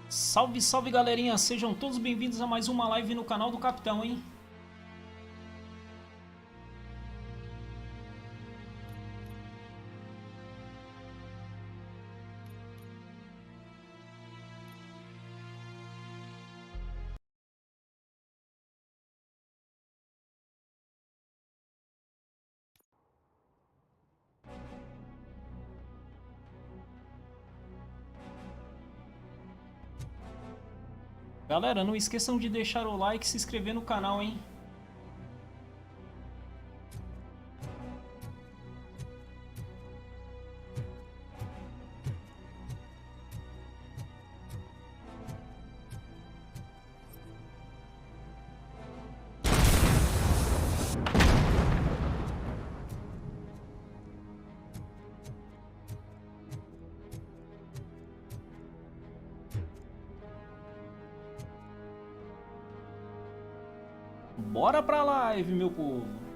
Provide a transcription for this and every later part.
Salve, salve galerinha, sejam todos bem-vindos a mais uma live no canal do Capitão, hein? Galera, não esqueçam de deixar o like e se inscrever no canal, hein? Bora pra live, meu povo!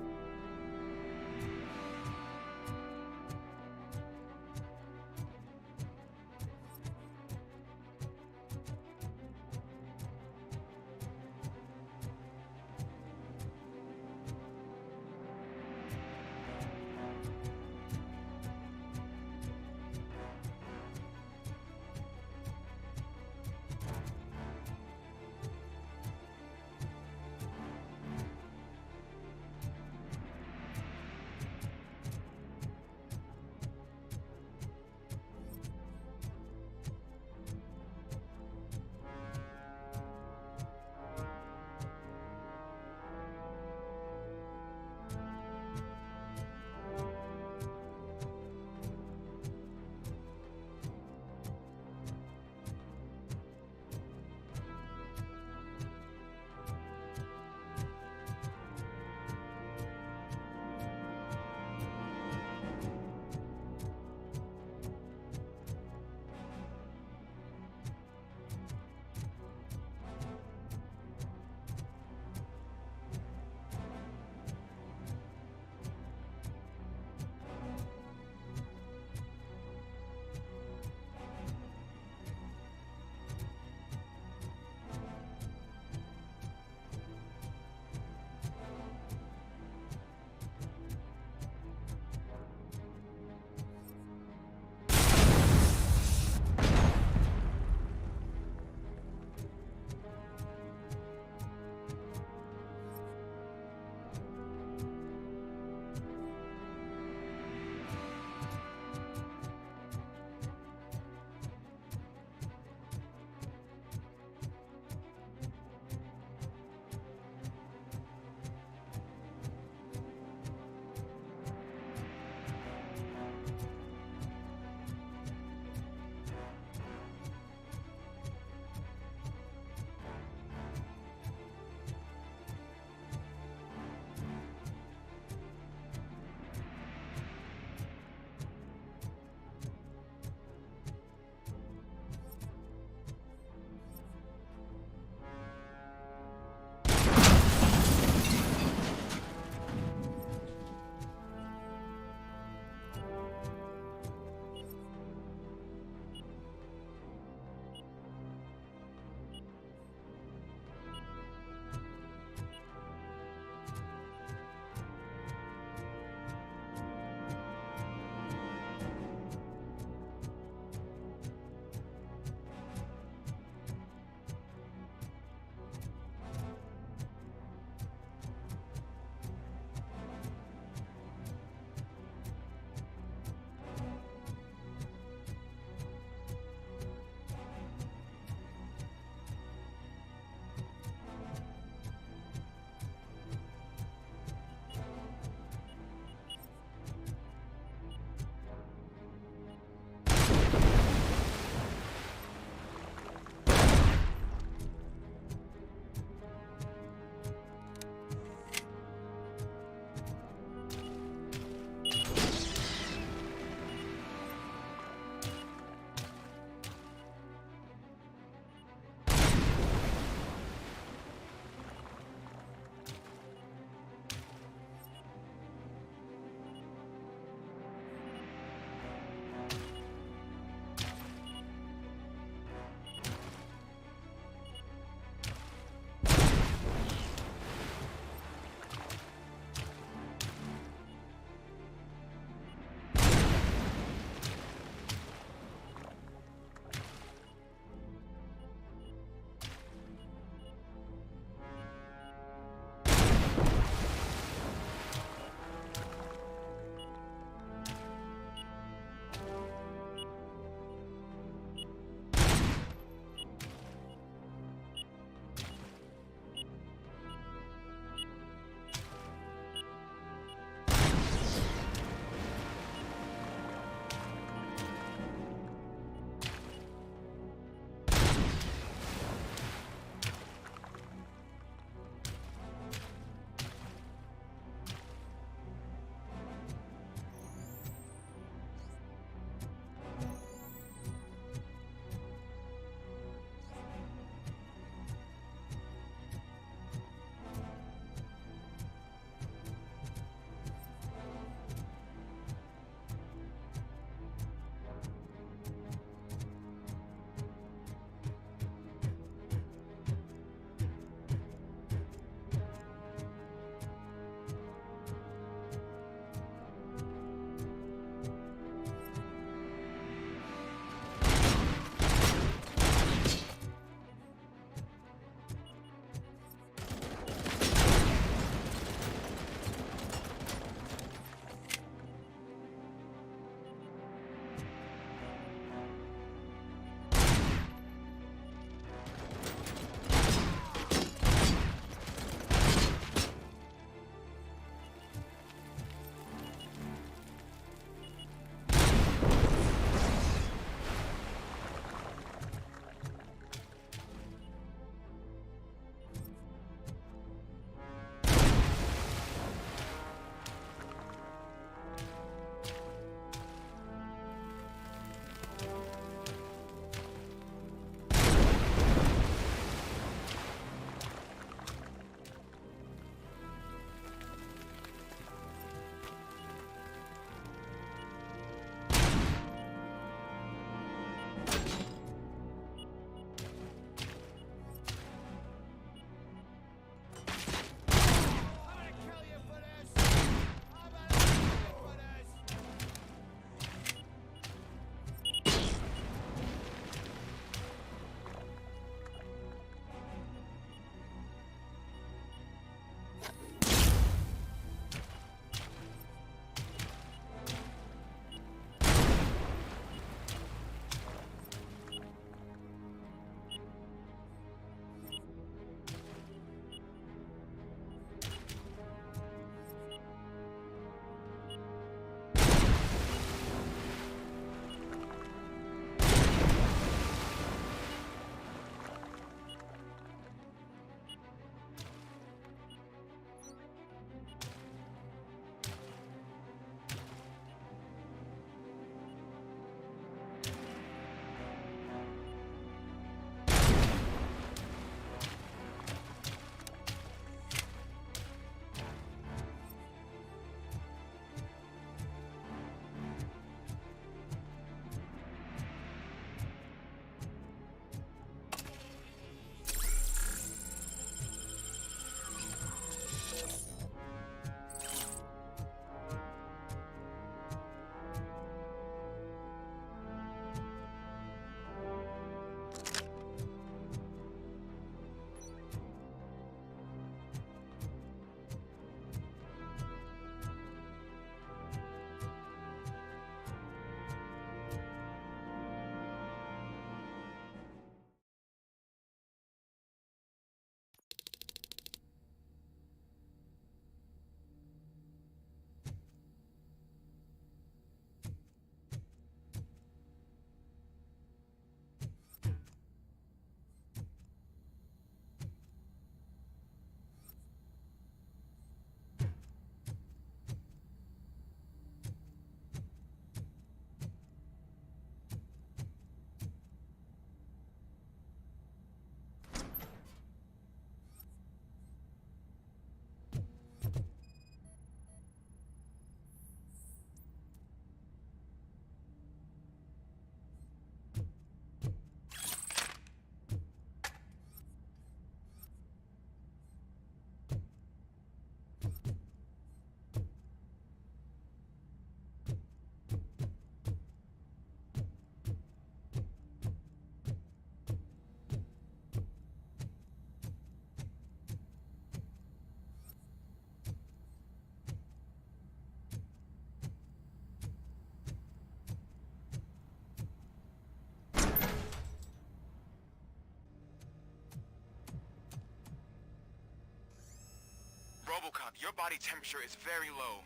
Robocop, your body temperature is very low.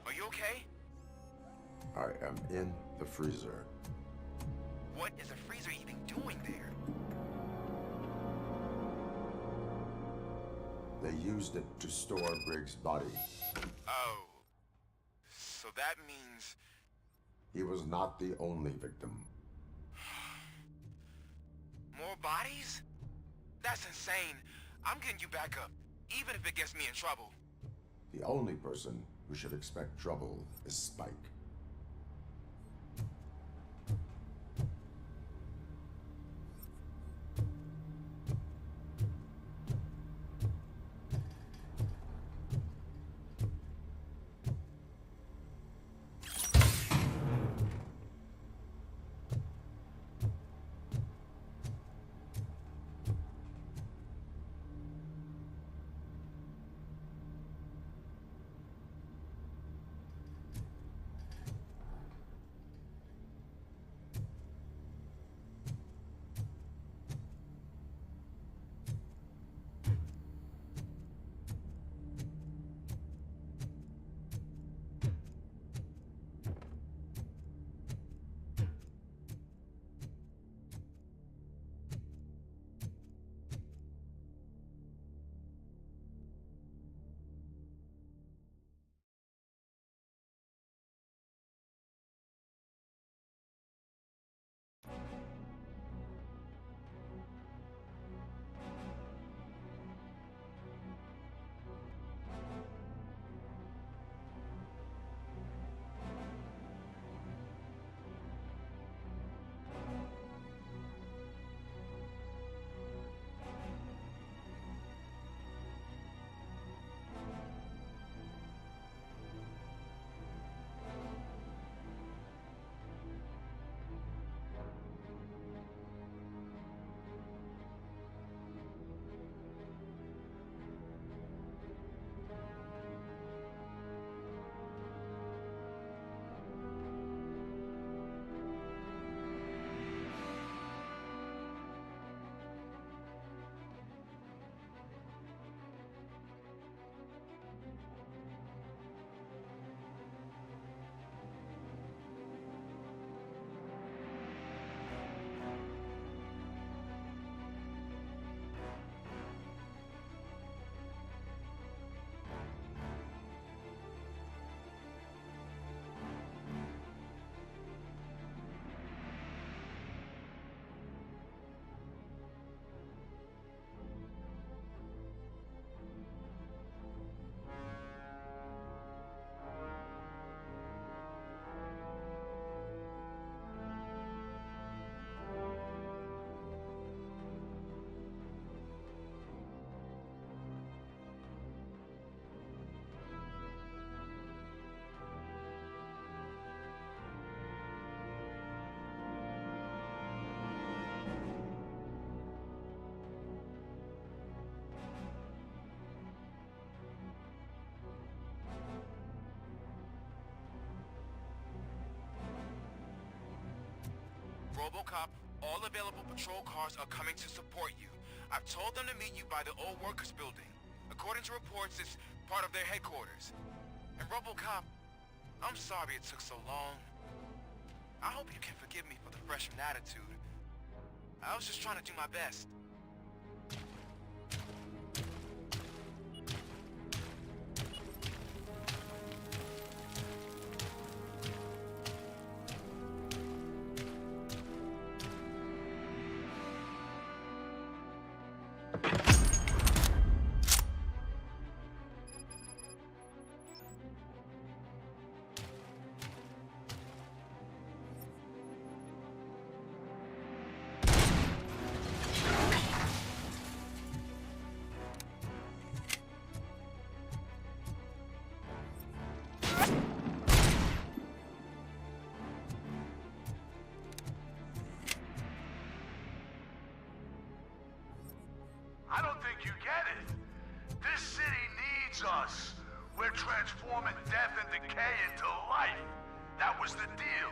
Are you okay? I am in the freezer. What is the freezer even doing there? They used it to store Briggs' body. Oh. So that means... He was not the only victim. More bodies? That's insane. I'm getting you back up, even if it gets me in trouble. The only person who should expect trouble is Spike. Robocop, all available patrol cars are coming to support you. I've told them to meet you by the old workers building. According to reports, it's part of their headquarters. And Robocop, I'm sorry it took so long. I hope you can forgive me for the freshman attitude. I was just trying to do my best. I don't think you get it. This city needs us. We're transforming death and decay into life. That was the deal.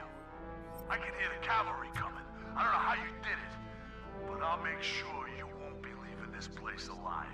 I can hear the cavalry coming. I don't know how you did it, but I'll make sure you won't be leaving this place alive.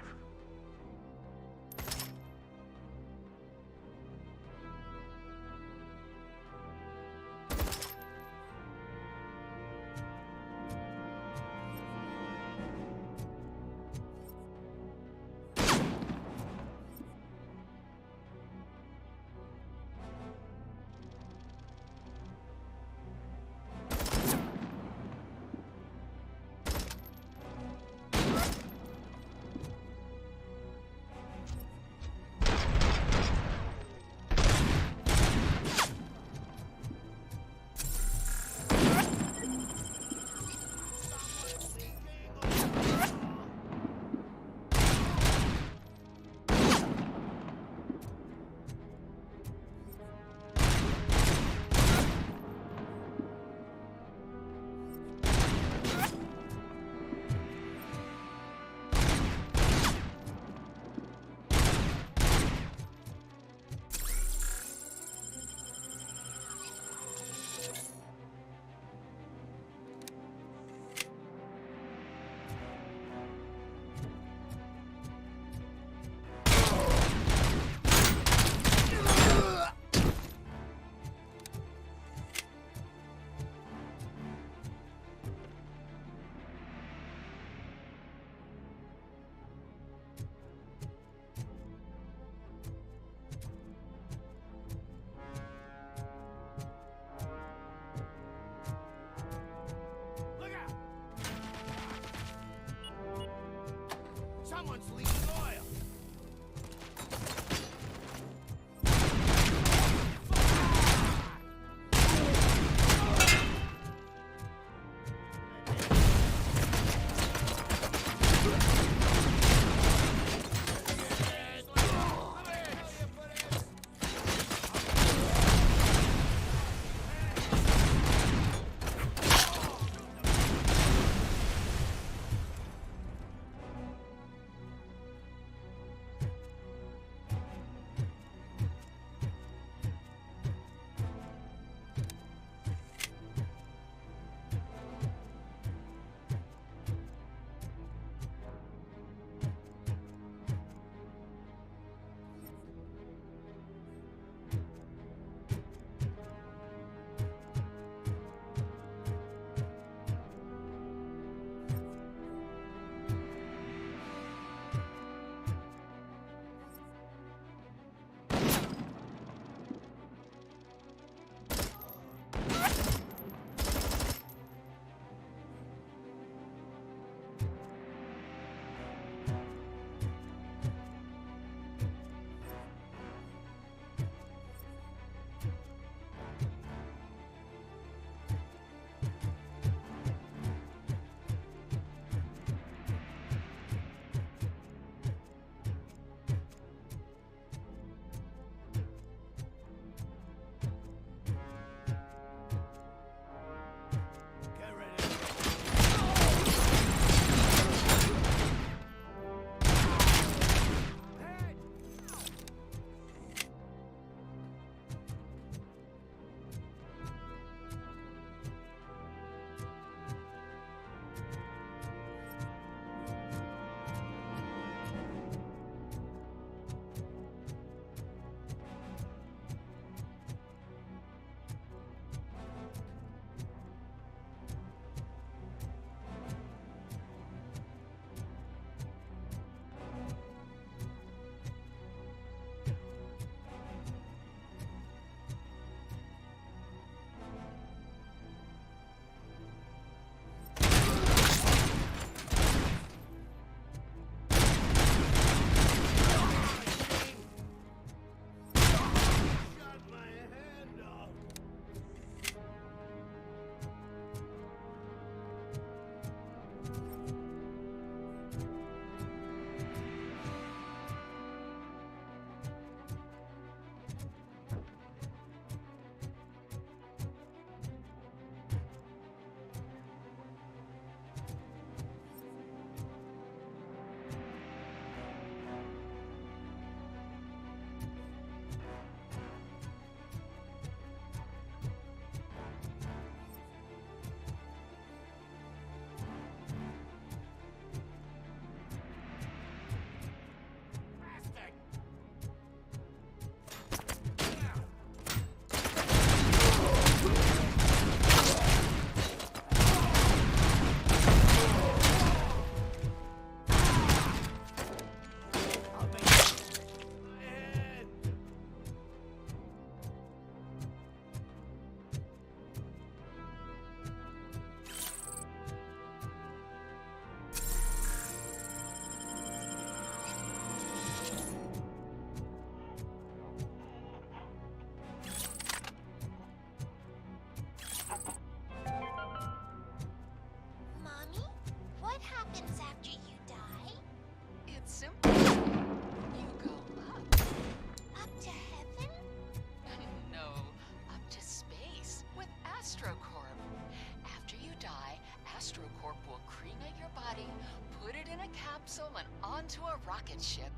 ship,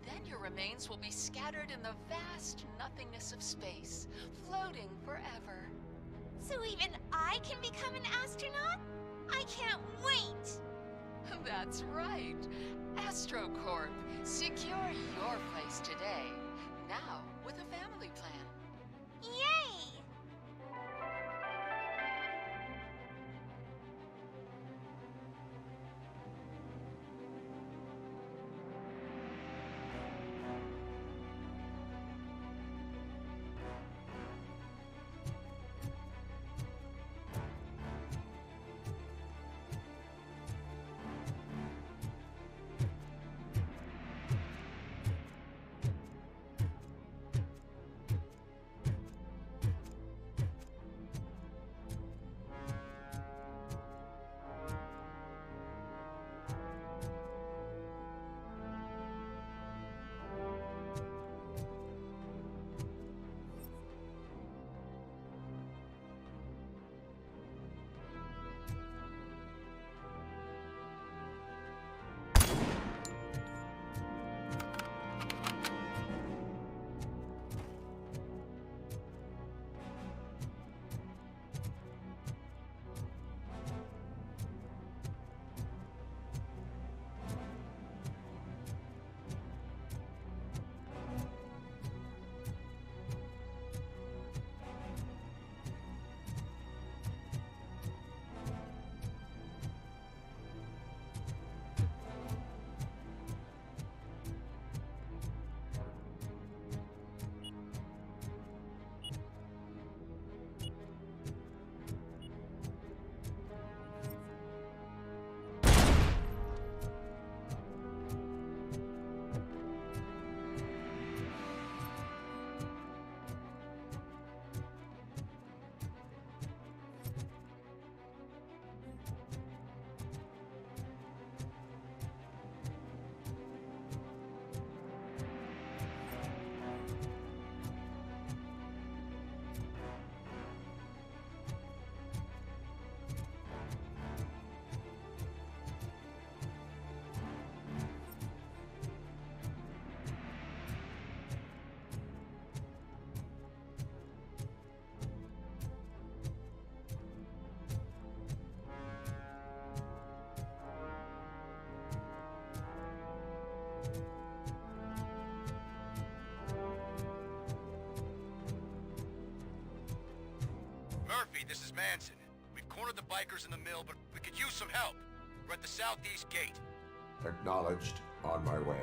then your remains will be scattered in the vast nothingness of space, floating forever. So even I can become an astronaut? I can't wait! That's right. AstroCorp. Secure your place today. Now, with a family plan. Yay! Murphy, this is Manson. We've cornered the bikers in the mill, but we could use some help. We're at the southeast gate. Acknowledged. On my way.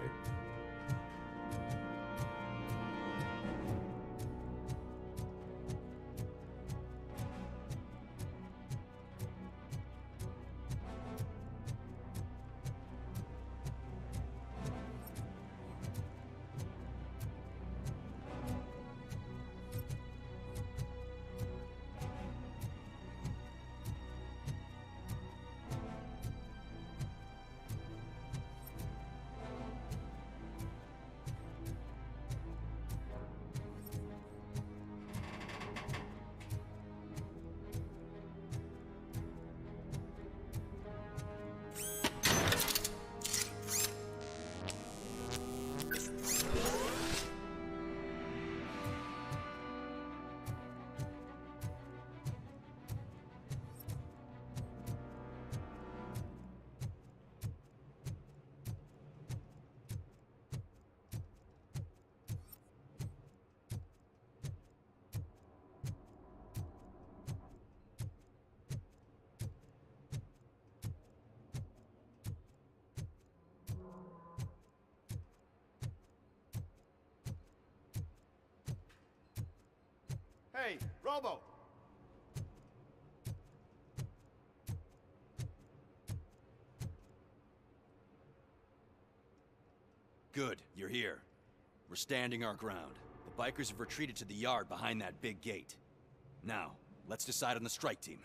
Hey, Robo! Good, you're here. We're standing our ground. The bikers have retreated to the yard behind that big gate. Now, let's decide on the strike team.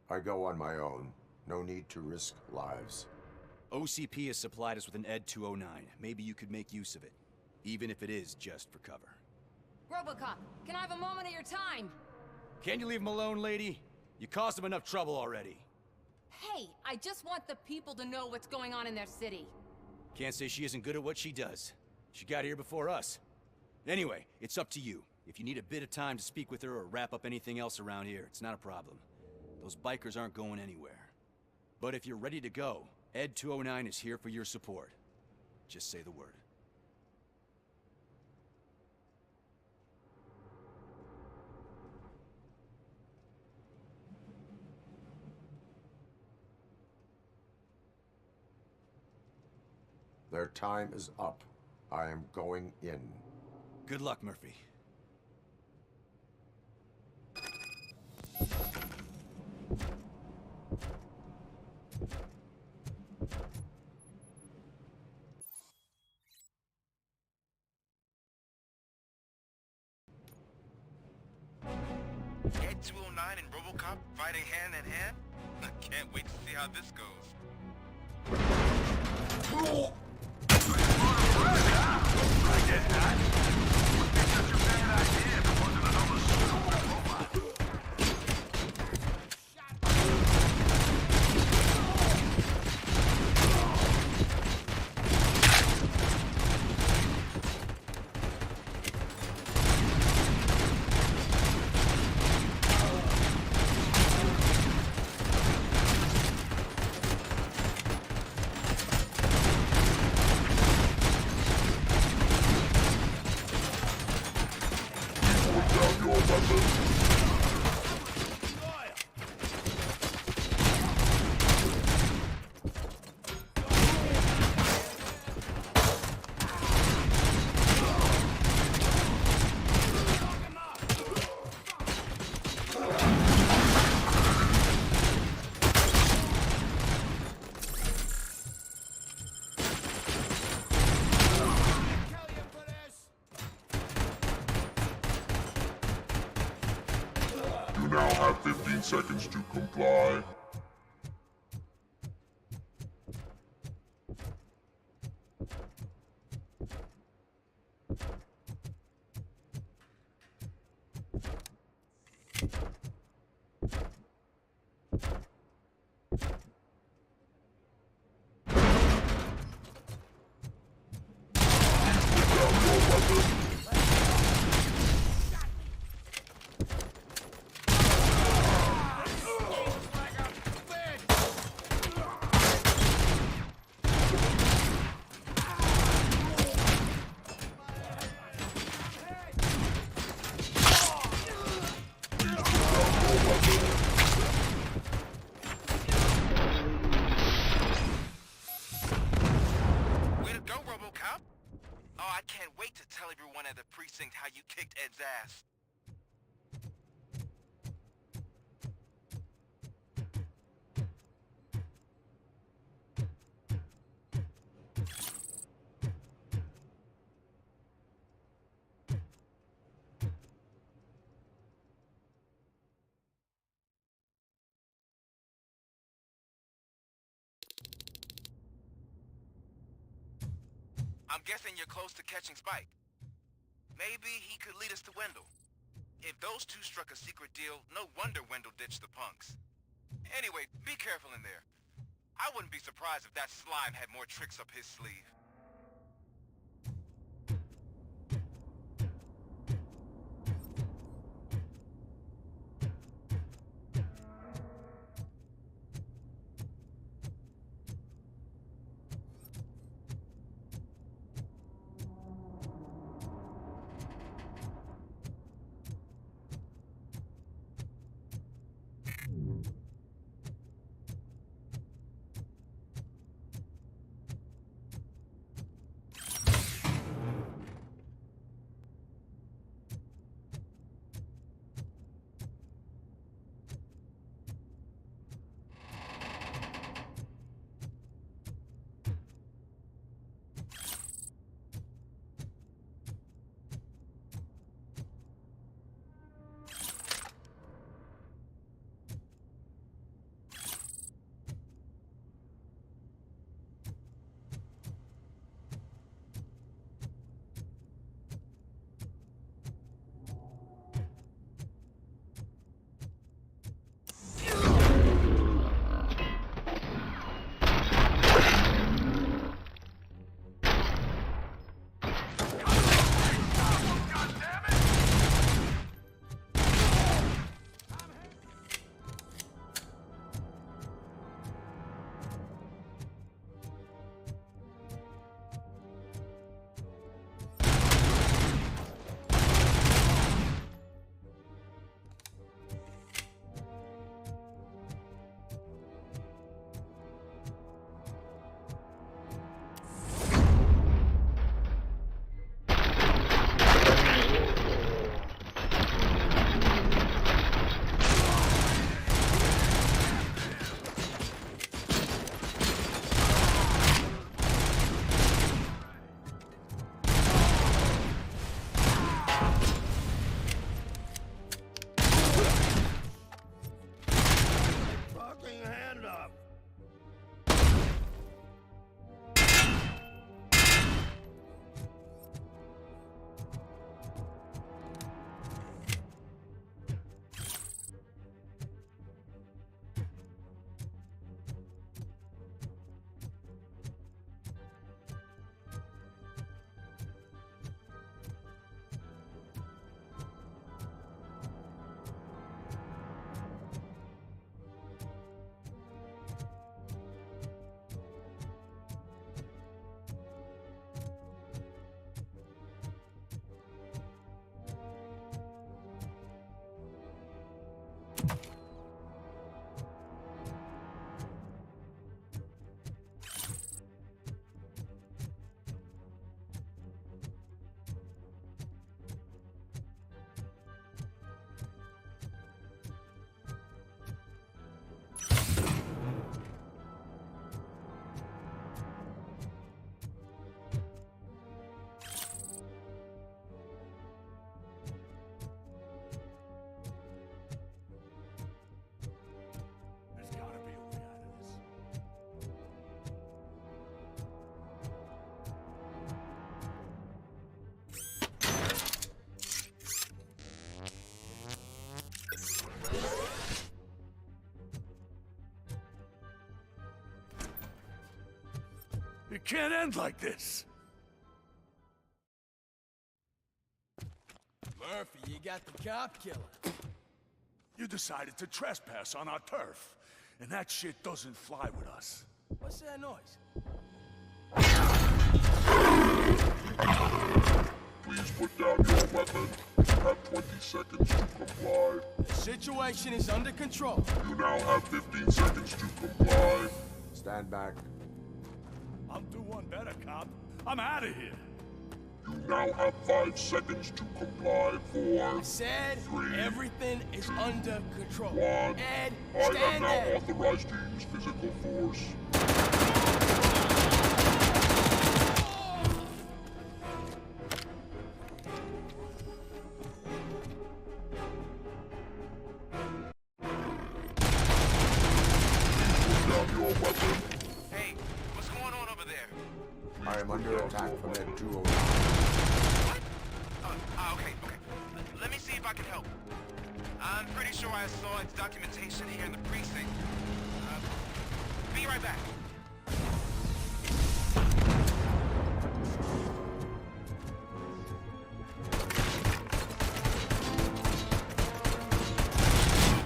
I go on my own. No need to risk lives. OCP has supplied us with an ED 209. Maybe you could make use of it, even if it is just for cover. Robocop, can I have a moment of your time? Can you leave him alone, lady? You caused him enough trouble already. Hey, I just want the people to know what's going on in their city. Can't say she isn't good at what she does. She got here before us. Anyway, it's up to you. If you need a bit of time to speak with her or wrap up anything else around here, it's not a problem. Those bikers aren't going anywhere. But if you're ready to go, Ed 209 is here for your support. Just say the word. Their time is up. I am going in. Good luck, Murphy. Ed 209 and Robocop fighting hand in hand? I can't wait to see how this goes. I get that. It's such a bad idea if it wasn't another stupid robot. You now have 15 seconds to comply. Way to go, Robocop! Oh, I can't wait to tell everyone at the precinct how you kicked Ed's ass. I'm guessing you're close to catching Spike. Maybe he could lead us to Wendell. If those two struck a secret deal, no wonder Wendell ditched the punks. Anyway, be careful in there. I wouldn't be surprised if that slime had more tricks up his sleeve. can't end like this. Murphy, you got the cop killer. You decided to trespass on our turf, and that shit doesn't fly with us. What's that noise? Please put down your weapon. You have 20 seconds to comply. The situation is under control. You now have 15 seconds to comply. Stand back. I'll do one better, cop. I'm out of here. You now have 5 seconds to comply. 4, I said 3, everything is under control. 1. Ed, I am stand now there. authorized to use physical force. Put down your weapon. Hey, what's going on over there? I am under attack from Ed 209. What? Okay. Let me see if I can help. I'm pretty sure I saw its documentation here in the precinct. Be right back.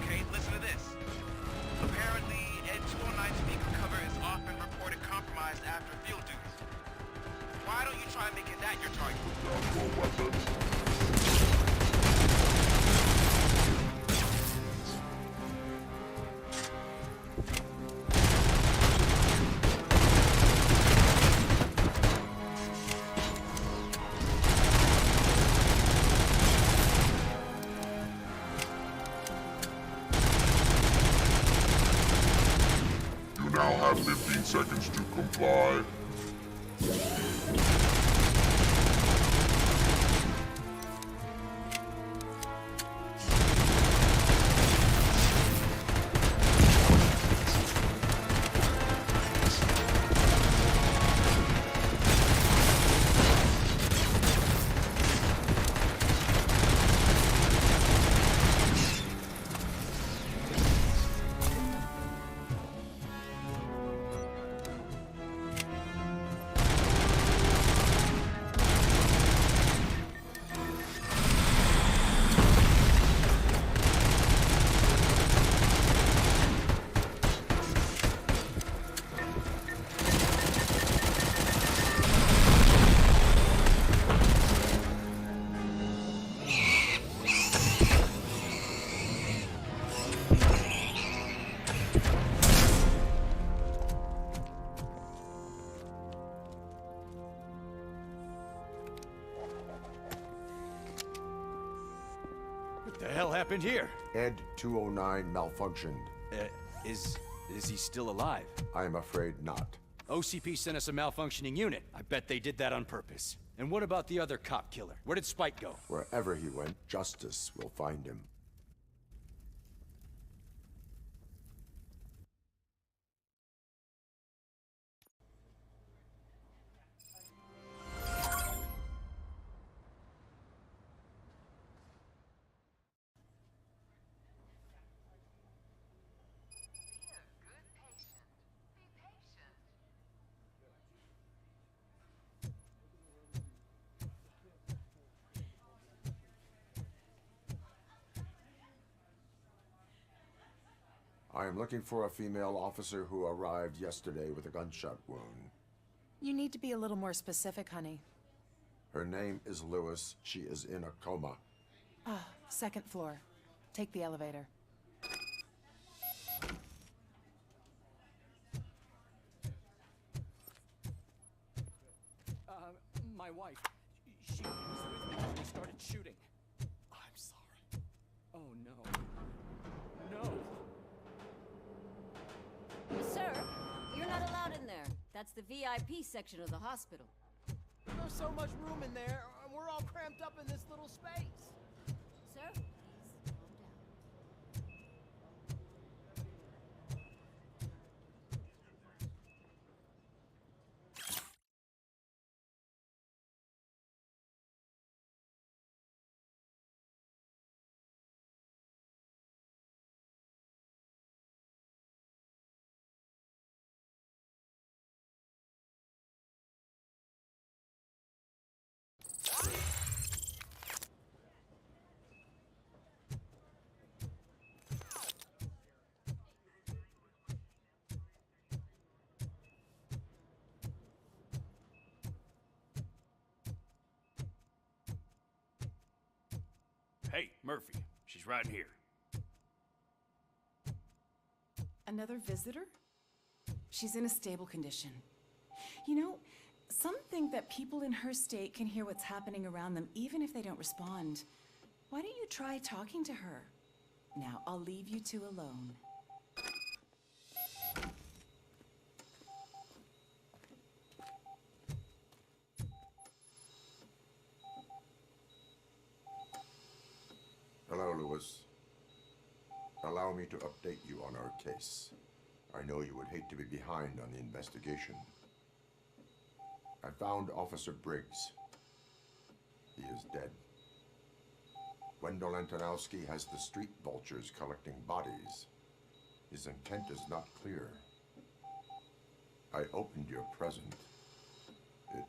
Okay, listen to this. Apparently, Ed 209 speaker cover is often reported compromised after field duty. Why don't you try making that your target? Down your weapon. You now have 15 seconds to comply. What the hell happened here? Ed 209 malfunctioned. Is he still alive? I am afraid not. OCP sent us a malfunctioning unit. I bet they did that on purpose. And what about the other cop killer? Where did Spike go? Wherever he went, justice will find him. I am looking for a female officer who arrived yesterday with a gunshot wound. You need to be a little more specific, honey. Her name is Lewis. She is in a coma. Ah, second floor. Take the elevator. My wife, she was with me when we started shooting. I'm sorry. Oh, no. No. Sir, you're not allowed in there. That's the VIP section of the hospital. There's so much room in there, and we're all cramped up in this little space. Sir? Hey, Murphy. She's right here. Another visitor? She's in a stable condition. You know, some think that people in her state can hear what's happening around them even if they don't respond. Why don't you try talking to her? Now, I'll leave you two alone. Hello, Lewis. Allow me to update you on our case. I know you would hate to be behind on the investigation. I found Officer Briggs. He is dead. Wendell Antonowski has the street vultures collecting bodies. His intent is not clear. I opened your present. It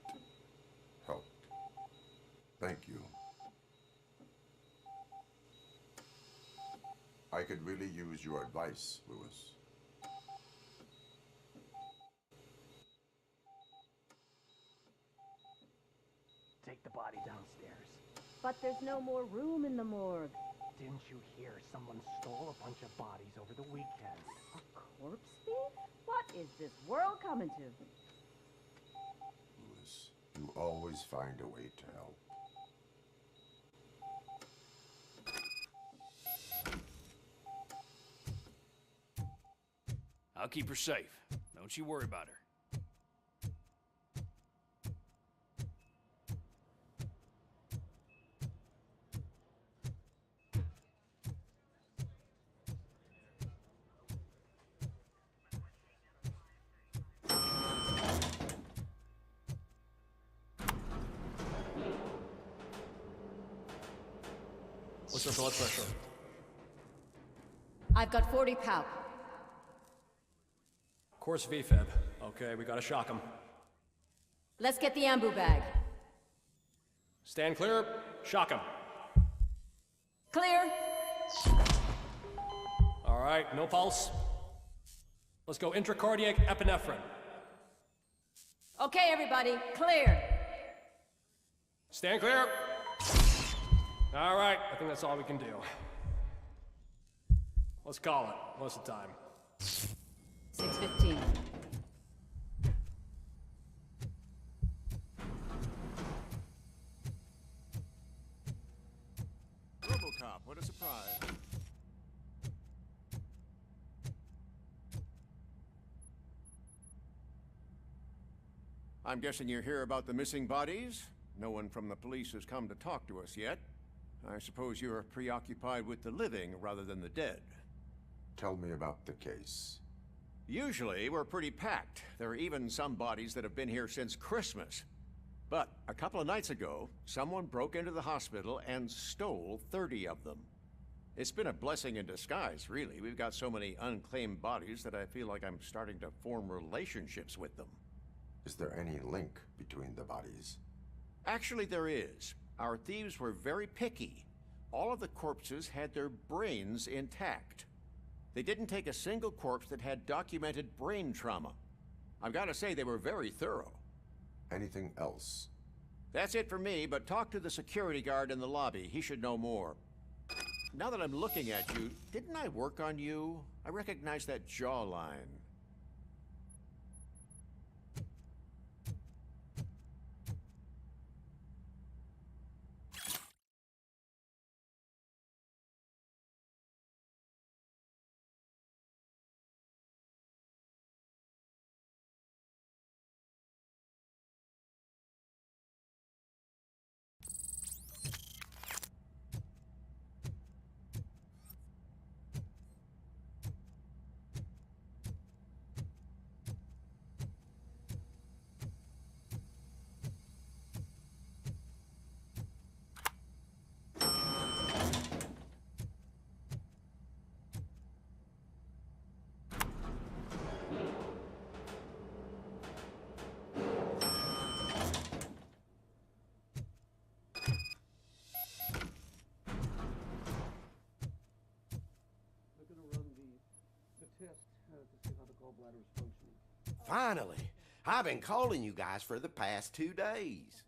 helped. Thank you. I could really use your advice, Lewis. Take the body downstairs. But there's no more room in the morgue. Didn't you hear someone stole a bunch of bodies over the weekend? A corpse thief? What is this world coming to? Lewis, you always find a way to help. I'll keep her safe. Don't you worry about her. What's your blood pressure? I've got 40 pow. Course VFib. Okay, we gotta shock him. Let's get the ambu bag. Stand clear. Shock him. Clear. All right, no pulse. Let's go intracardiac epinephrine. Okay, everybody, clear. Stand clear. All right, I think that's all we can do. Let's call it. What's the time? 6:15. Robocop, what a surprise. I'm guessing you're here about the missing bodies? No one from the police has come to talk to us yet. I suppose you're preoccupied with the living rather than the dead. Tell me about the case. Usually, we're pretty packed. There are even some bodies that have been here since Christmas. But a couple of nights ago, someone broke into the hospital and stole 30 of them. It's been a blessing in disguise, really. We've got so many unclaimed bodies that I feel like I'm starting to form relationships with them. Is there any link between the bodies? Actually, there is. Our thieves were very picky. All of the corpses had their brains intact. They didn't take a single corpse that had documented brain trauma. I've got to say, they were very thorough. Anything else? That's it for me, but talk to the security guard in the lobby. He should know more. Now that I'm looking at you, didn't I work on you? I recognize that jawline. Finally! I've been calling you guys for the past 2 days.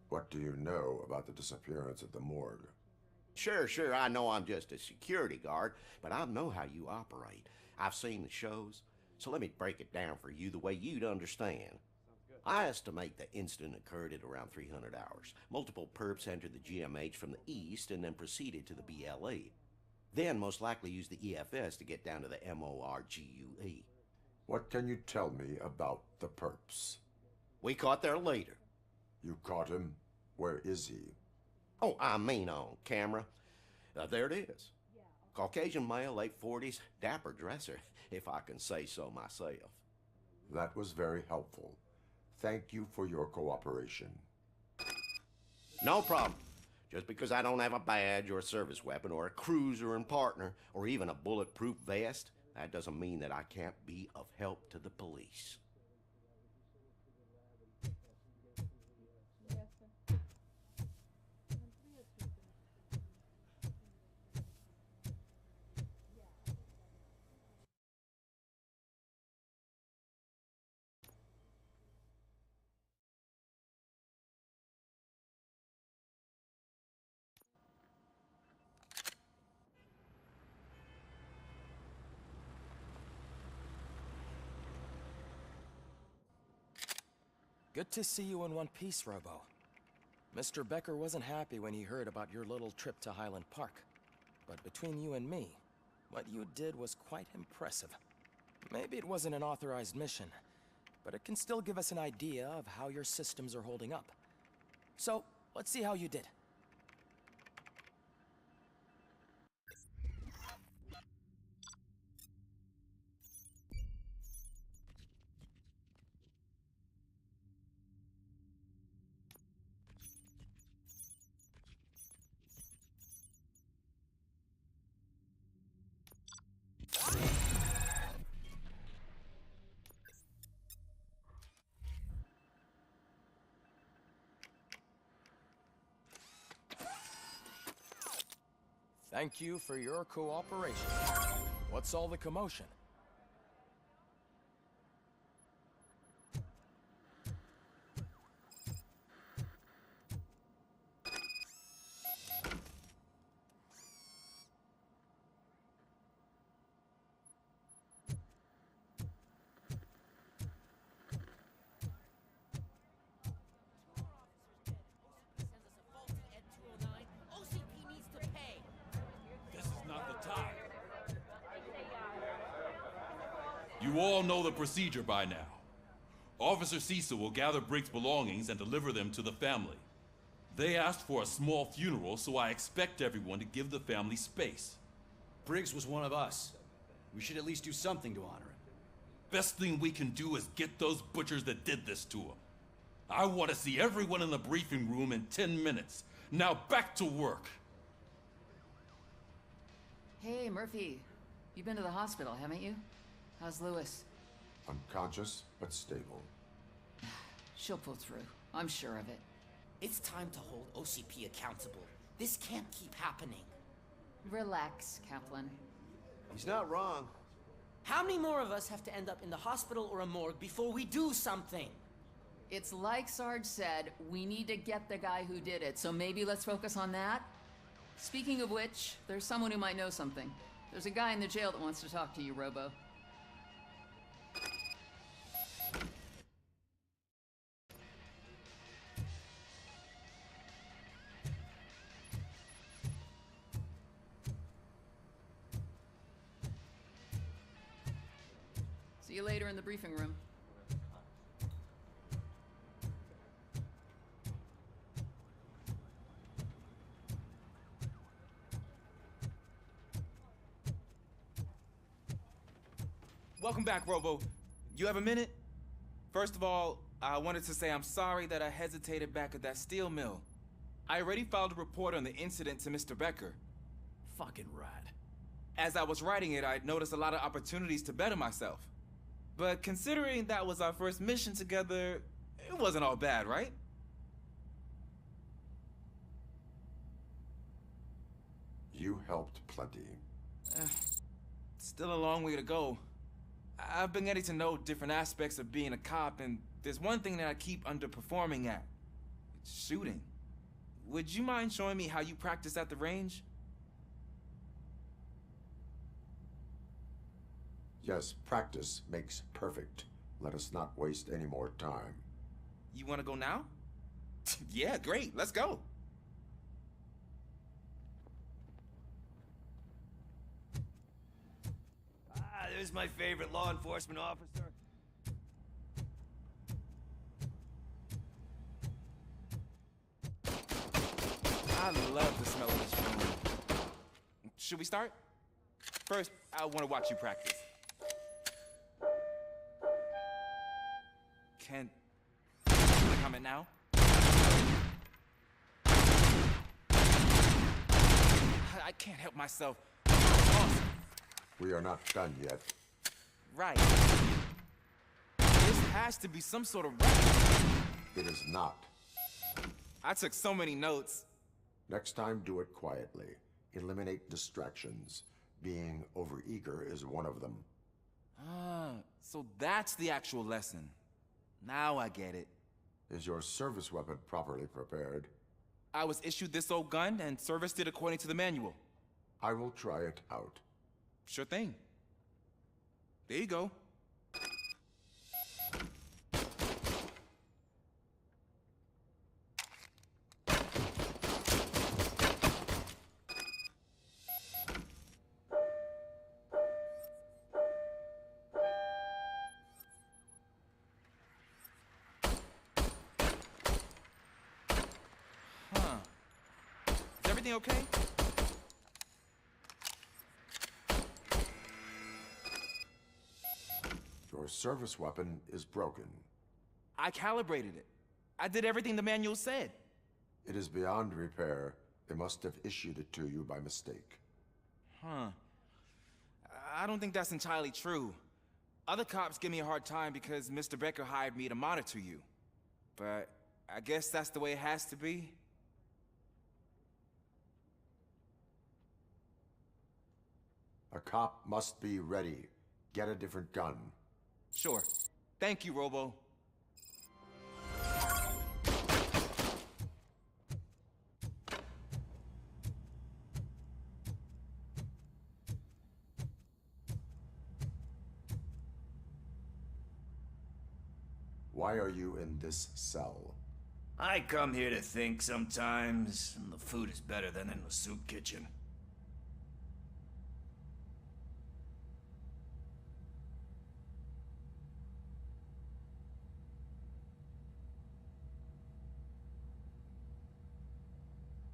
What do you know about the disappearance at the morgue? Sure, I know I'm just a security guard, but I know how you operate. I've seen the shows, so let me break it down for you the way you'd understand. I estimate the incident occurred at around 300 hours. Multiple perps entered the GMH from the east and then proceeded to the BLE. Then most likely used the EFS to get down to the MORGUE. What can you tell me about the perps? We caught their leader. You caught him? Where is he? Oh, I mean on camera. There it is. Caucasian male, late 40s, dapper dresser, if I can say so myself. That was very helpful. Thank you for your cooperation. No problem. Just because I don't have a badge or a service weapon or a cruiser and partner or even a bulletproof vest, that doesn't mean that I can't be of help to the police. Good to see you in one piece, Robo. Mr. Becker wasn't happy when he heard about your little trip to Highland Park. But between you and me, what you did was quite impressive. Maybe it wasn't an authorized mission, but it can still give us an idea of how your systems are holding up. So, let's see how you did. Thank you for your cooperation. What's all the commotion? You all know the procedure by now. Officer Cecil will gather Briggs' belongings and deliver them to the family. They asked for a small funeral, so I expect everyone to give the family space. Briggs was one of us. We should at least do something to honor him. Best thing we can do is get those butchers that did this to him. I want to see everyone in the briefing room in 10 minutes. Now back to work. Hey, Murphy. You've been to the hospital, haven't you? How's Lewis? Unconscious, but stable. She'll pull through. I'm sure of it. It's time to hold OCP accountable. This can't keep happening. Relax, Kaplan. He's not wrong. How many more of us have to end up in the hospital or a morgue before we do something? It's like Sarge said, we need to get the guy who did it, so maybe let's focus on that? Speaking of which, there's someone who might know something. There's a guy in the jail that wants to talk to you, Robo. See you later in the briefing room. Welcome back, Robo. You have a minute? First of all, I wanted to say I'm sorry that I hesitated back at that steel mill. I already filed a report on the incident to Mr. Becker. Fucking rad. As I was writing it, I noticed a lot of opportunities to better myself. But considering that was our first mission together, it wasn't all bad, right? You helped plenty. Still a long way to go. I've been getting to know different aspects of being a cop, and there's one thing that I keep underperforming at. Shooting? Would you mind showing me how you practice at the range? Yes, practice makes perfect. Let us not waste any more time. You want to go now? Yeah, great. Let's go. There's my favorite law enforcement officer. I love the smell of this room. Should we start? First, I want to watch you practice. Can I comment now? I can't help myself. Awesome. We are not done yet. Right. This has to be some sort of record. It is not. I took so many notes. Next time, do it quietly. Eliminate distractions. Being overeager is one of them. Ah, so that's the actual lesson. Now I get it. Is your service weapon properly prepared? I was issued this old gun and serviced it according to the manual. I will try it out. Sure thing. There you go. Is everything okay? Your service weapon is broken. I calibrated it. I did everything the manual said. It is beyond repair. They must have issued it to you by mistake. Huh. I don't think that's entirely true. Other cops give me a hard time because Mr. Becker hired me to monitor you. But I guess that's the way it has to be. A cop must be ready. Get a different gun. Sure. Thank you, Robo. Why are you in this cell? I come here to think sometimes, and the food is better than in the soup kitchen.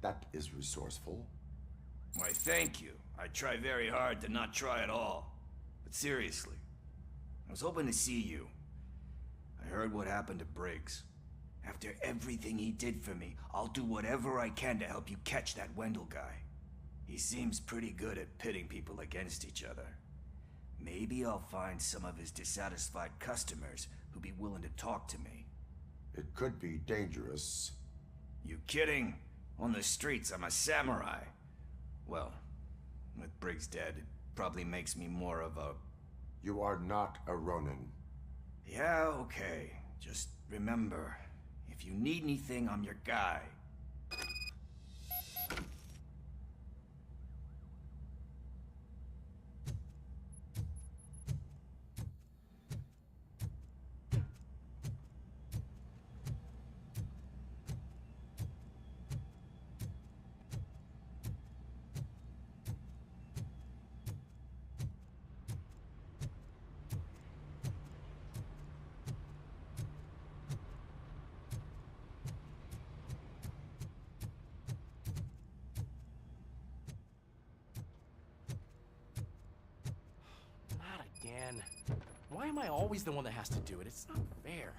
That is resourceful. Why, thank you. I try very hard to not try at all. But seriously, I was hoping to see you. I heard what happened to Briggs. After everything he did for me, I'll do whatever I can to help you catch that Wendell guy. He seems pretty good at pitting people against each other. Maybe I'll find some of his dissatisfied customers who'd be willing to talk to me. It could be dangerous. You kidding? On the streets, I'm a samurai. Well, with Briggs dead, it probably makes me more of a... You are not a Ronin. Yeah, okay. Just remember, if you need anything, I'm your guy. Again. Why am I always the one that has to do it? It's not fair.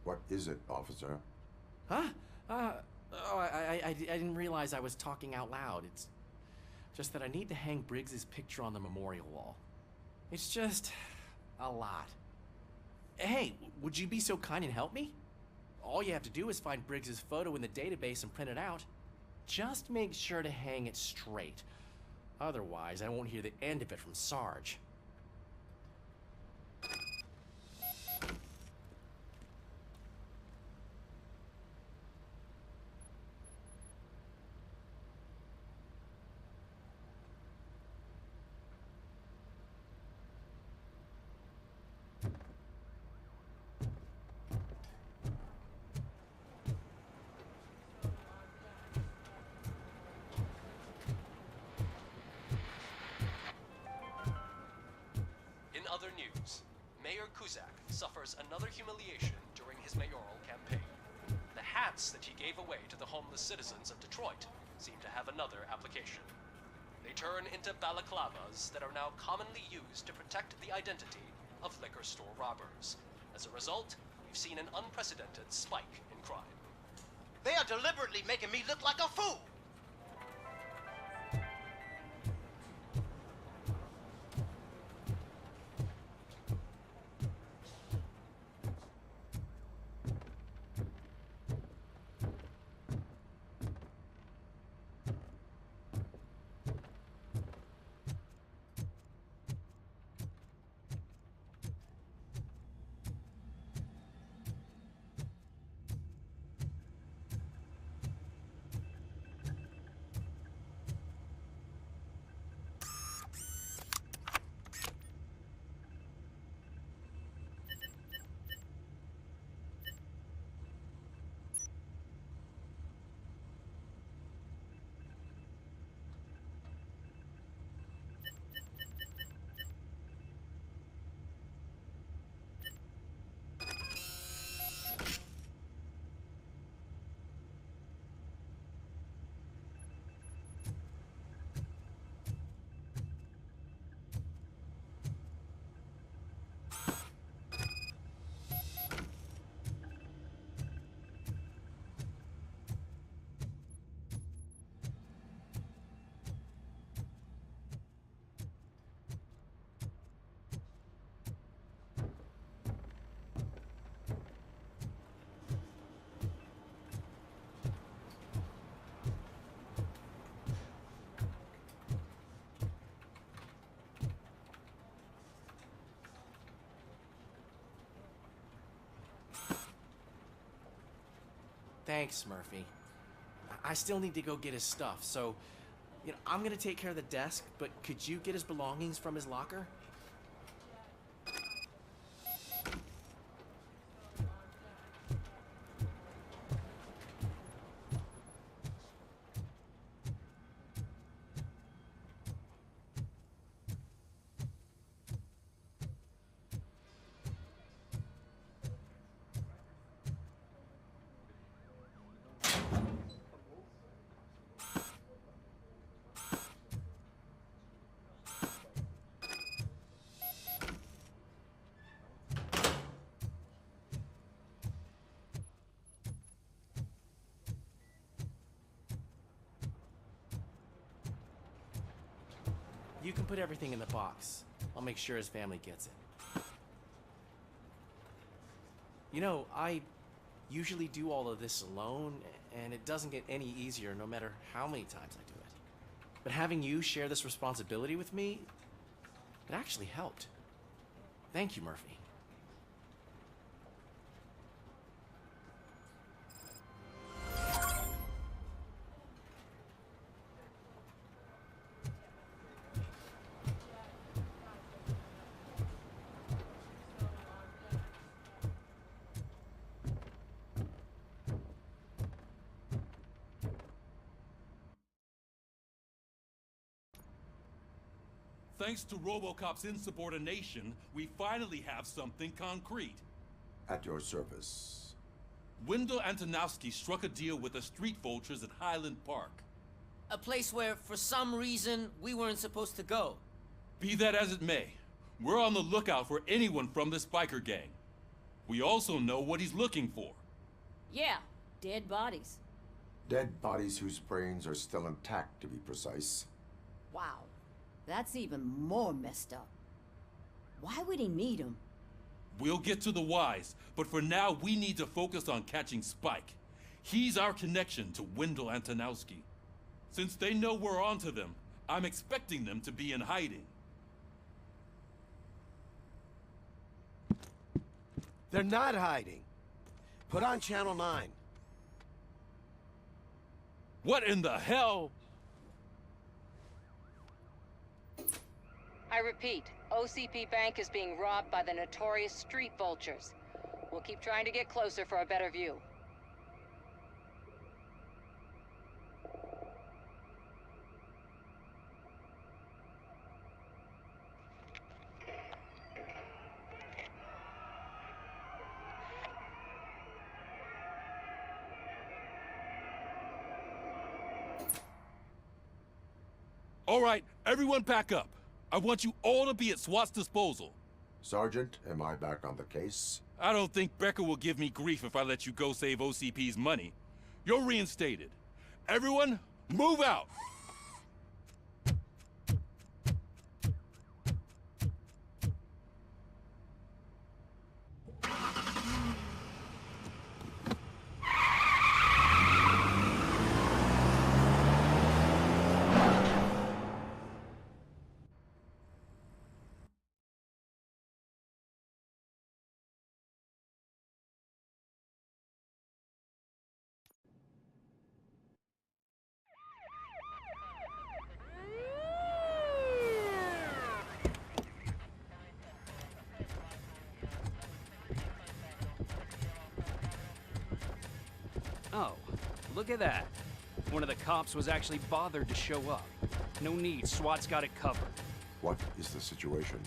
What is it, officer? Huh? Oh, I didn't realize I was talking out loud. It's just that I need to hang Briggs's picture on the memorial wall. It's just... A lot. Hey, would you be so kind and help me? All you have to do is find Briggs's photo in the database and print it out. Just make sure to hang it straight. Otherwise, I won't hear the end of it from Sarge. In other news, Mayor Kuzak suffers another humiliation during his mayoral campaign. The hats that he gave away to the homeless citizens of Detroit seem to have another application. They turn into balaclavas that are now commonly used to protect the identity of liquor store robbers. As a result, we've seen an unprecedented spike in crime. They are deliberately making me look like a fool! Thanks, Murphy. I still need to go get his stuff, so, I'm gonna take care of the desk, but could you get his belongings from his locker? You can put everything in the box. I'll make sure his family gets it. I usually do all of this alone, and it doesn't get any easier no matter how many times I do it. But having you share this responsibility with me, it actually helped. Thank you, Murphy. Thanks to Robocop's insubordination, we finally have something concrete. At your service. Wendell Antonowski struck a deal with the street vultures at Highland Park. A place where, for some reason, we weren't supposed to go. Be that as it may, we're on the lookout for anyone from this biker gang. We also know what he's looking for. Yeah, dead bodies. Dead bodies whose brains are still intact, to be precise. Wow, that's even more messed up. Why would he need them? We'll get to the whys, but for now we need to focus on catching Spike. He's our connection to Wendell Antonowski. Since they know we're onto them, I'm expecting them to be in hiding. They're not hiding. Put on Channel 9. What in the hell? I repeat, OCP Bank is being robbed by the notorious street vultures. We'll keep trying to get closer for a better view. All right, everyone back up. I want you all to be at SWAT's disposal. Sergeant, am I back on the case? I don't think Becker will give me grief if I let you go save OCP's money. You're reinstated. Everyone, move out! Oh, look at that. One of the cops was actually bothered to show up. No need, SWAT's got it covered. What is the situation?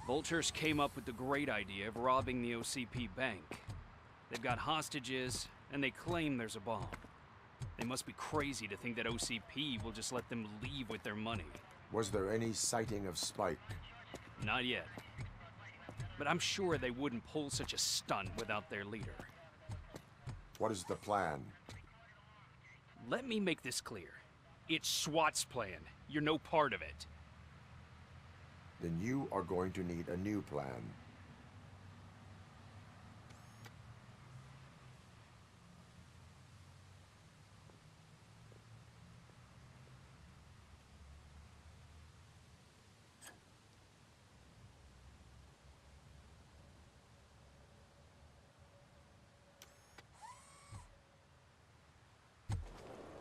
Vultures came up with the great idea of robbing the OCP bank. They've got hostages, and they claim there's a bomb. They must be crazy to think that OCP will just let them leave with their money. Was there any sighting of Spike? Not yet. But I'm sure they wouldn't pull such a stunt without their leader. What is the plan? Let me make this clear. It's SWAT's plan. You're no part of it. Then you are going to need a new plan.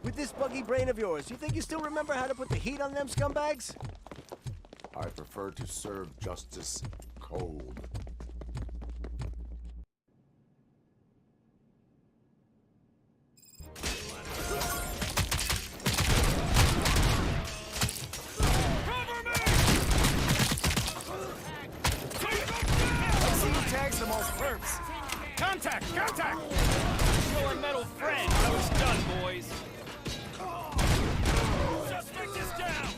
With this buggy brain of yours, you think you still remember how to put the heat on them scumbags? I prefer to serve justice cold. I see you tag some old perps. Contact! Contact! Show a metal friend how it's done, boys. Suspect is down!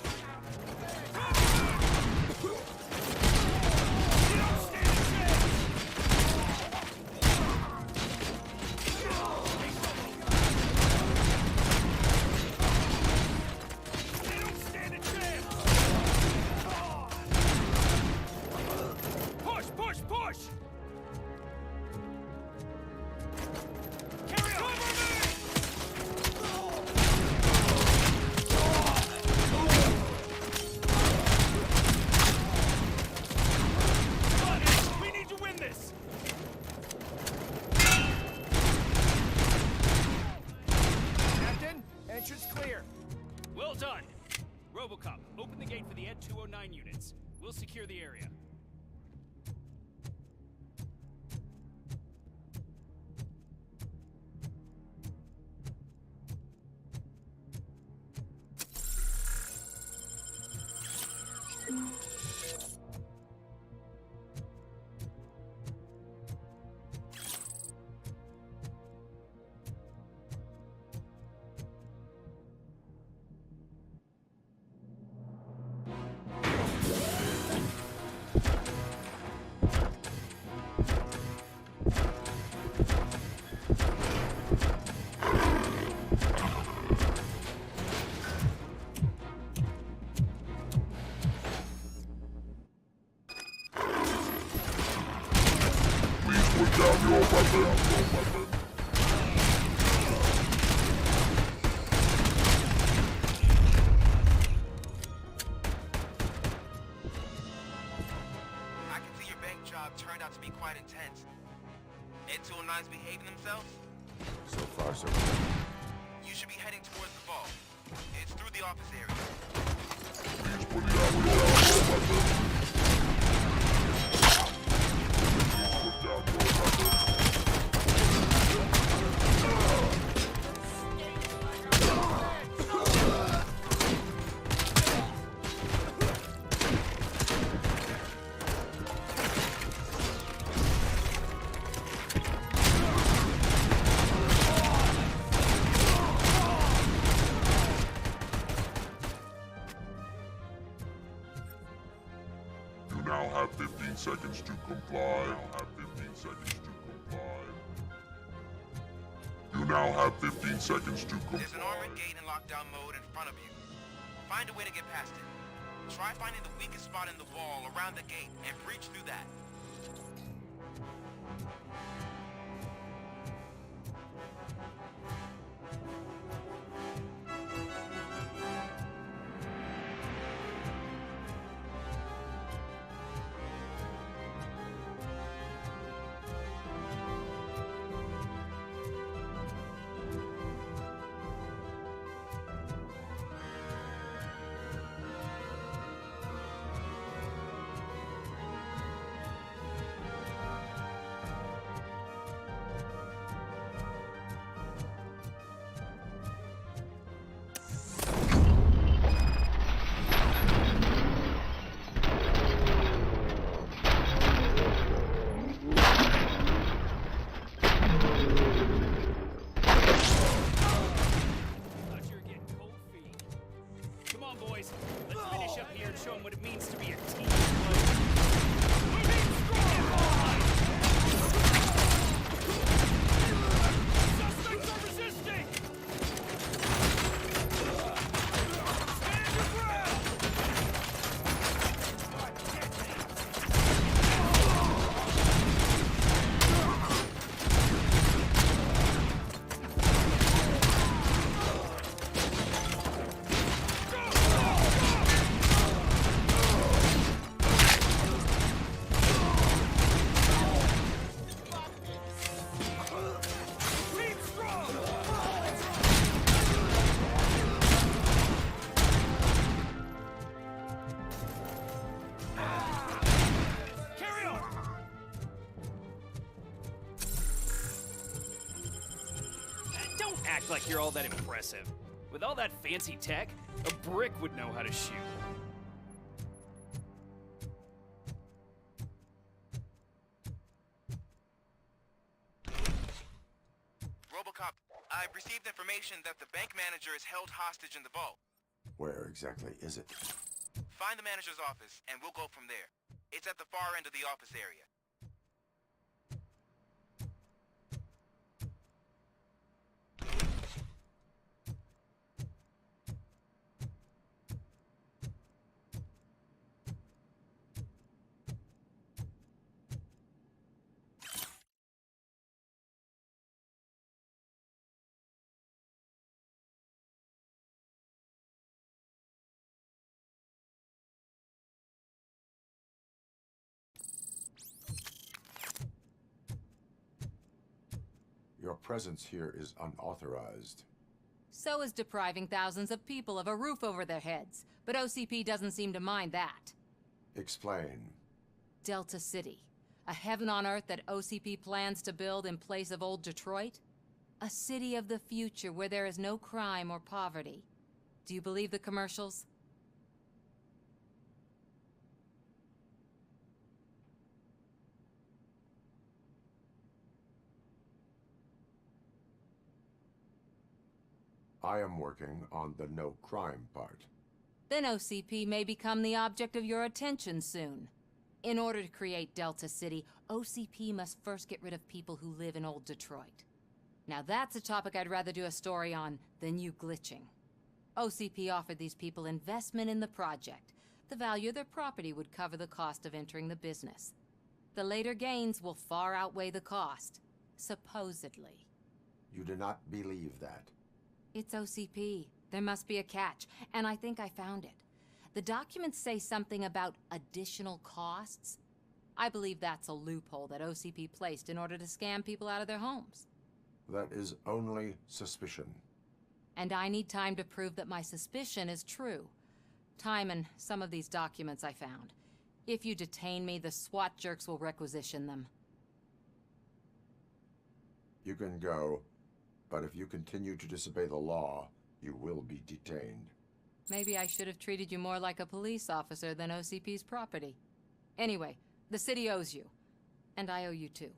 Well done! Robocop, open the gate for the Ed 209 units. We'll secure the area. down your weapon. I can see your bank job turned out to be quite intense. N209's behaving themselves? So far, so good. You should be heading towards the vault. It's through the office area. Please put down your weapon. Put down your weapon. You now have 15 seconds to comply. You now have 15 seconds to comply. There's an armored gate in lockdown mode in front of you. Find a way to get past it. Try finding the weakest spot in the wall around the gate and breach through that. Come on, boys. Let's finish up here and show them what it means to be a team. Moving strong! Suspects are resisting! Stand your ground! Act like you're all that impressive. With all that fancy tech, a brick would know how to shoot. Robocop, I've received information that the bank manager is held hostage in the vault. Where exactly is it? Find the manager's office, and we'll go from there. It's at the far end of the office area. Your presence here is unauthorized. So is depriving thousands of people of a roof over their heads. But OCP doesn't seem to mind that. Explain. Delta City. A heaven on earth that OCP plans to build in place of old Detroit? A city of the future where there is no crime or poverty. Do you believe the commercials? I am working on the no crime part. Then OCP may become the object of your attention soon. In order to create Delta City, OCP must first get rid of people who live in old Detroit. Now that's a topic I'd rather do a story on than you glitching. OCP offered these people investment in the project. The value of their property would cover the cost of entering the business. The later gains will far outweigh the cost. Supposedly. You do not believe that. It's OCP. There must be a catch, and I think I found it. The documents say something about additional costs. I believe that's a loophole that OCP placed in order to scam people out of their homes. That is only suspicion. And I need time to prove that my suspicion is true. Time and some of these documents I found. If you detain me, the SWAT jerks will requisition them. You can go, but if you continue to disobey the law, you will be detained. Maybe I should have treated you more like a police officer than OCP's property. Anyway, the city owes you. And I owe you too.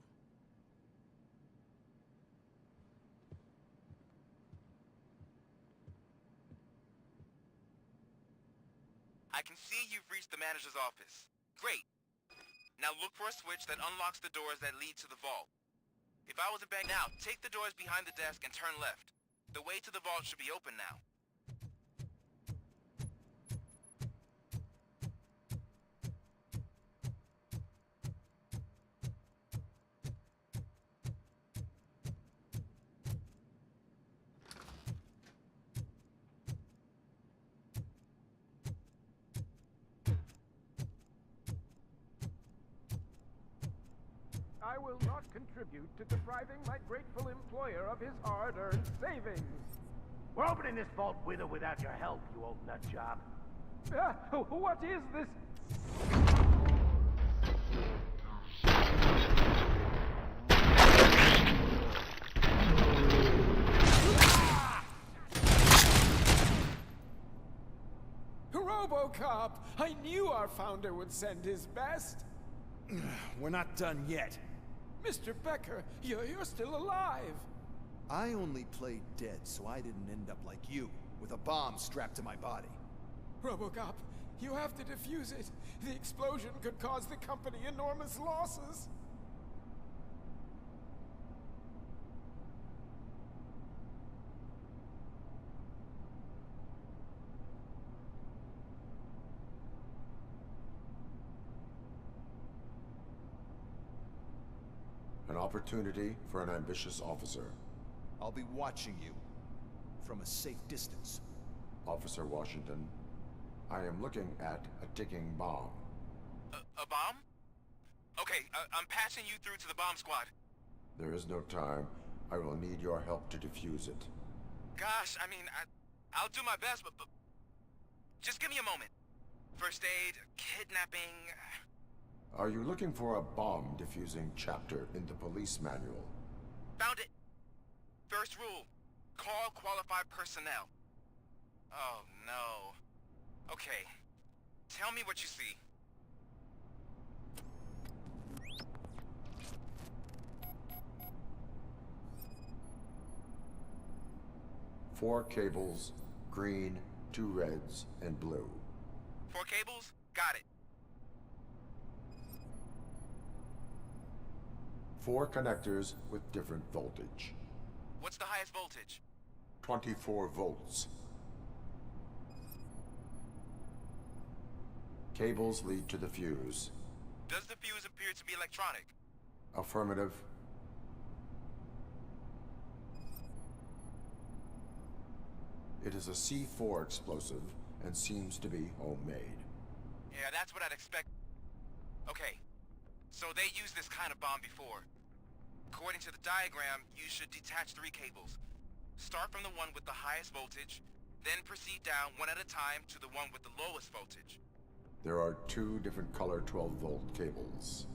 I can see you've reached the manager's office. Great. Now look for a switch that unlocks the doors that lead to the vault. If I was a bank now, take the doors behind the desk and turn left. The way to the vault should be open now. I will not contribute to depriving my grateful employer of his hard-earned savings. We're opening this vault with or without your help, you old nut job. What is this? Robocop! I knew our founder would send his best. We're not done yet. Mr. Becker, you're still alive. I only played dead so I didn't end up like you, with a bomb strapped to my body. Robocop, you have to defuse it. The explosion could cause the company enormous losses. An opportunity for an ambitious officer. I'll be watching you from a safe distance. Officer Washington, I am looking at a ticking bomb. A bomb? Okay, I'm passing you through to the bomb squad. There is no time. I will need your help to defuse it. Gosh, I mean, I'll do my best, but just give me a moment. First aid, kidnapping... Are you looking for a bomb defusing chapter in the police manual? Found it! First rule, call qualified personnel. Oh no. Okay, tell me what you see. Four cables, green, 2 reds, and blue. 4 cables? Got it. 4 connectors with different voltage. What's the highest voltage? 24 volts. Cables lead to the fuse. Does the fuse appear to be electronic? Affirmative. It is a C4 explosive and seems to be homemade. Yeah, that's what I'd expect. Okay, so they used this kind of bomb before. According to the diagram, you should detach 3 cables. Start from the one with the highest voltage, then proceed down one at a time to the one with the lowest voltage. There are 2 different color 12-volt cables.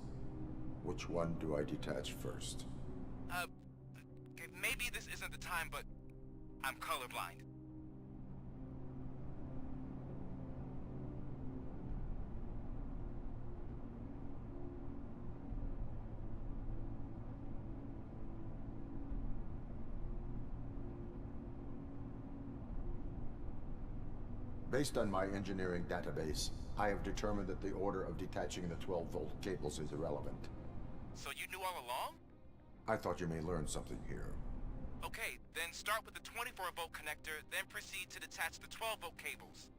Which one do I detach first? Okay, maybe this isn't the time, but I'm colorblind. Based on my engineering database, I have determined that the order of detaching the 12-volt cables is irrelevant. So you knew all along? I thought you may learn something here. Okay, then start with the 24-volt connector, then proceed to detach the 12-volt cables.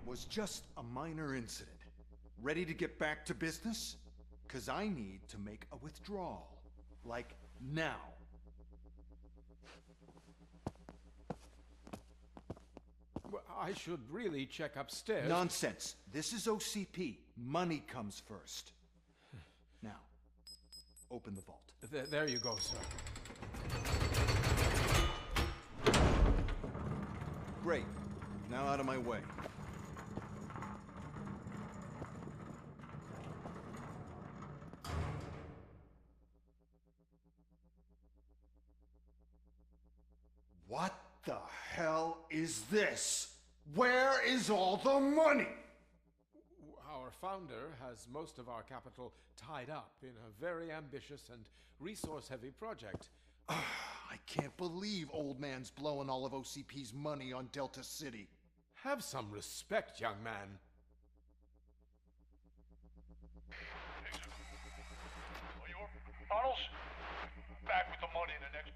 was just a minor incident. Ready to get back to business? 'Cause I need to make a withdrawal. Like, now. Well, I should really check upstairs. Nonsense. This is OCP. Money comes first. Now, open the vault. There you go, sir. Great. Now out of my way. What the hell is this? Where is all the money? Our founder has most of our capital tied up in a very ambitious and resource-heavy project. I can't believe old man's blowing all of OCP's money on Delta City. Have some respect, young man. Tunnels? Back with the money in the next...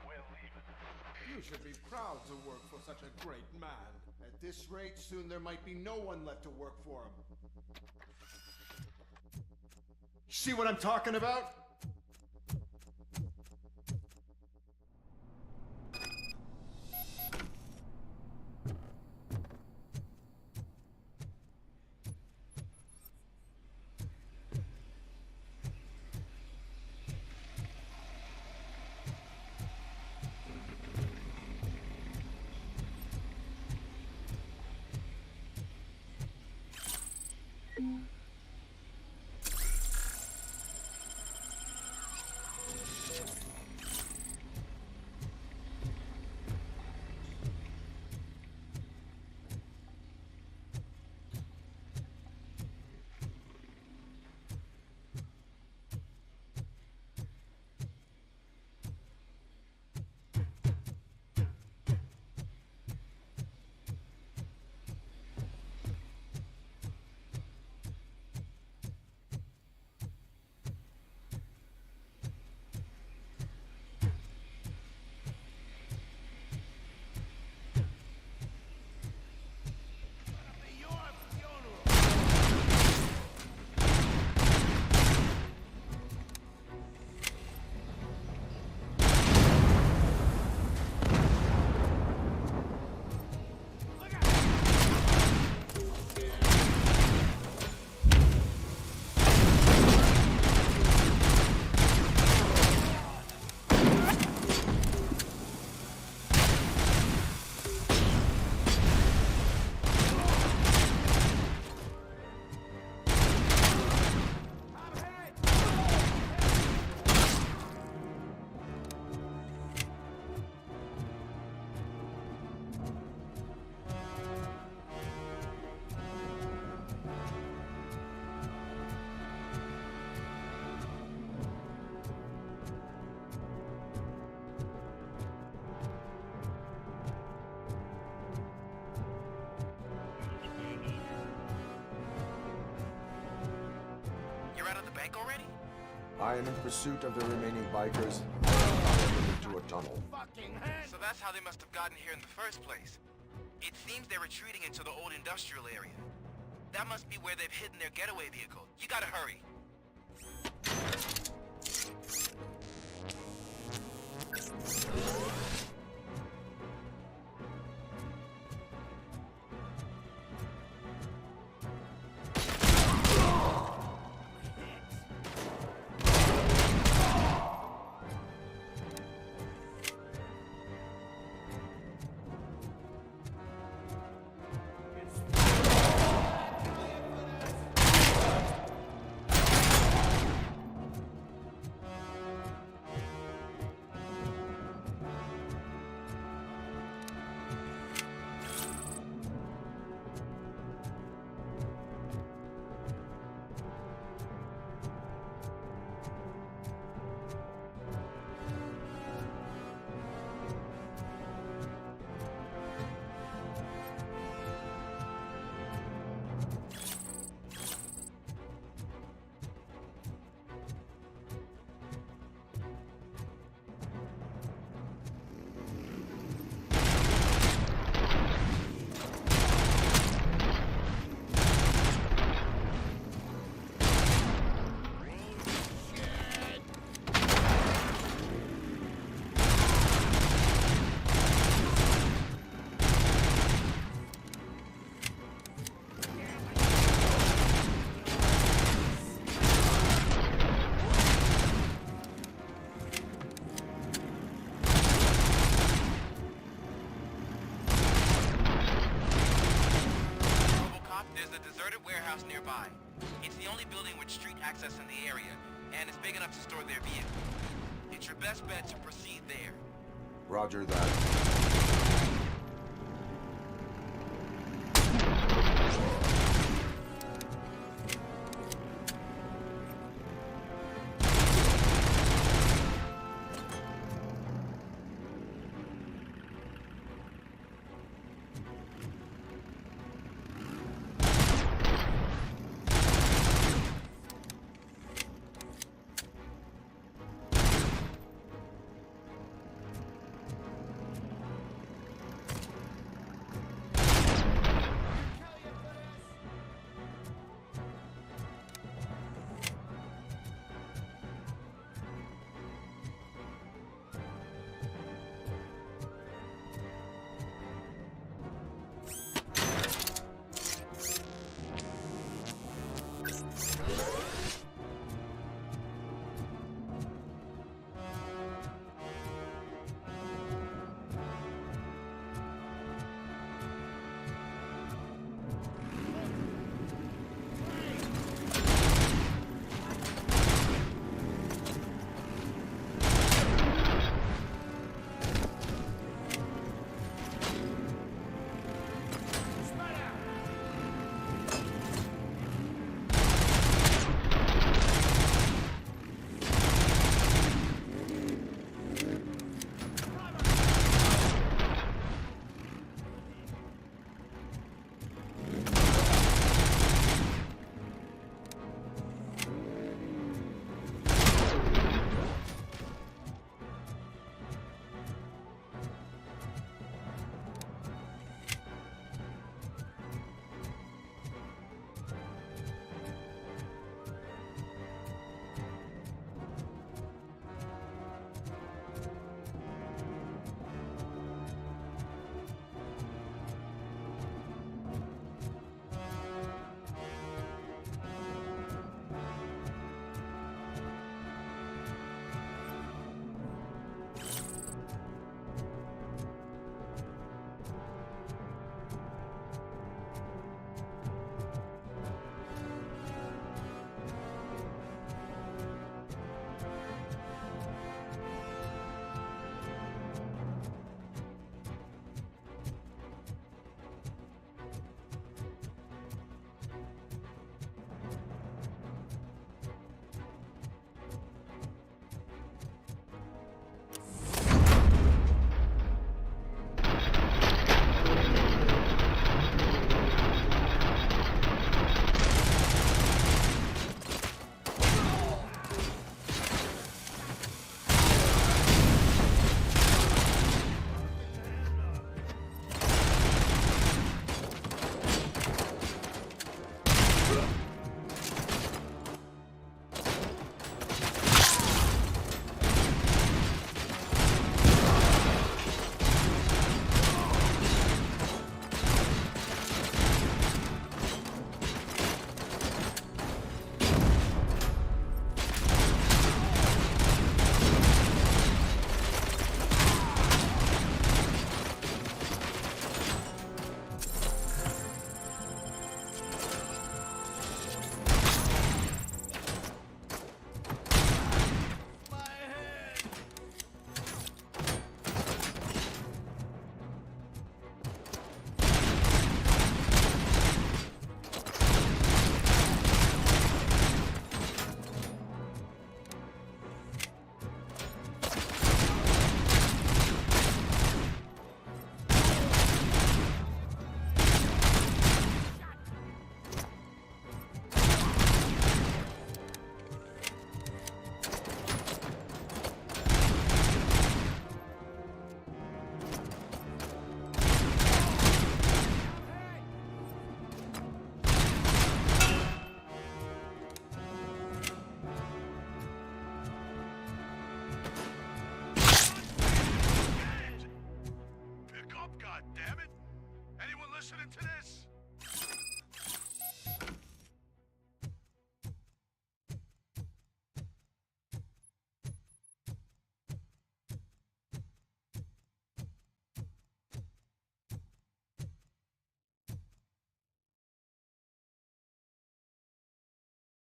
We're leaving. You should be proud to work for such a great man. At this rate, soon there might be no one left to work for him. See what I'm talking about? Already? I am in pursuit of the remaining bikers into a tunnel. So that's how they must have gotten here in the first place. It seems they're retreating into the old industrial area. That must be where they've hidden their getaway vehicle. You gotta hurry. There's a deserted warehouse nearby. It's the only building with street access in the area, and it's big enough to store their vehicle. It's your best bet to proceed there. Roger that.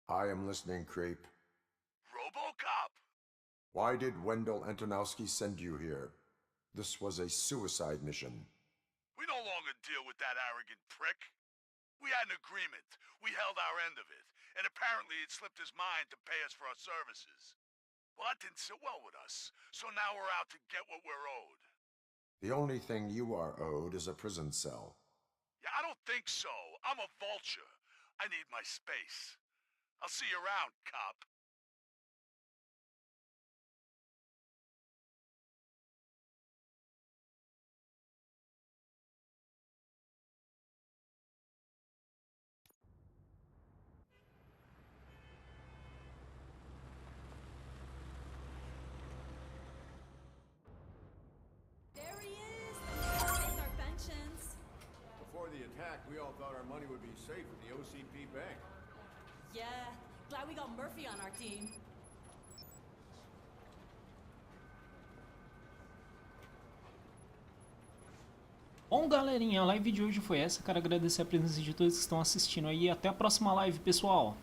I am listening, Creep. Robocop! Why did Wendell Antonowski send you here? This was a suicide mission. We no longer deal with that arrogant prick. We had an agreement. We held our end of it. And apparently it slipped his mind to pay us for our services. Well, that didn't sit well with us. So now we're out to get what we're owed. The only thing you are owed is a prison cell. Yeah, I don't think so. I'm a vulture. I need my space. I'll see you around, cop. There he is! Paying our pensions. Before the attack, we all thought our money would be safe at the OCP bank. Yeah, glad we got Murphy on our team. Bom, galerinha, a live de hoje foi essa. Quero agradecer a presença de todos que estão assistindo aí. Até a próxima live, pessoal.